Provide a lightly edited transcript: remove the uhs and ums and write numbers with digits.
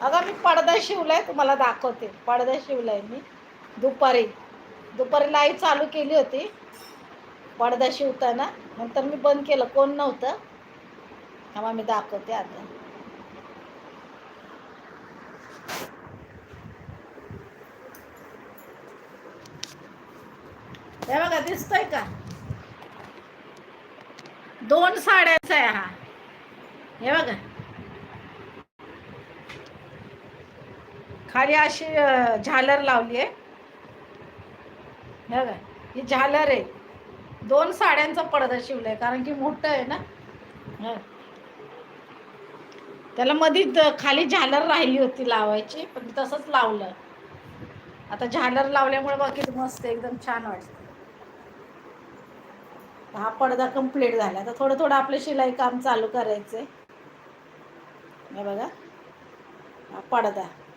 अगं मी पडदा शिवलाय, तुम्हाला दाखवते. पडदा शिवलाय मी दुपारी. दुपारी लाईव्ह चालू केली होती पडदा शिवताना. नंतर मी बंद केलं, कोण नव्हतं. तेव्हा मी दाखवते आता. हे बघा, दिसतोय का? 2 साड्याचा आहे हा. हे बघा, खाली अशी झालर लावली आहे. हे बघा, ही झालर आहे. 2 साड्यांचा पडदा शिवलाय, कारण की मोठं आहे ना. त्याला मध्ये खाली झालर राहिली होती लावायची, पण तसंच लावलं. आता झालर लावल्यामुळे बाकी मस्त एकदम छान वाटतं. हा पडदा कंप्लीट झाला. आता थोडं थोडं आपलं शिलाई काम चालू करायचंय. हे बघा, हा पडदा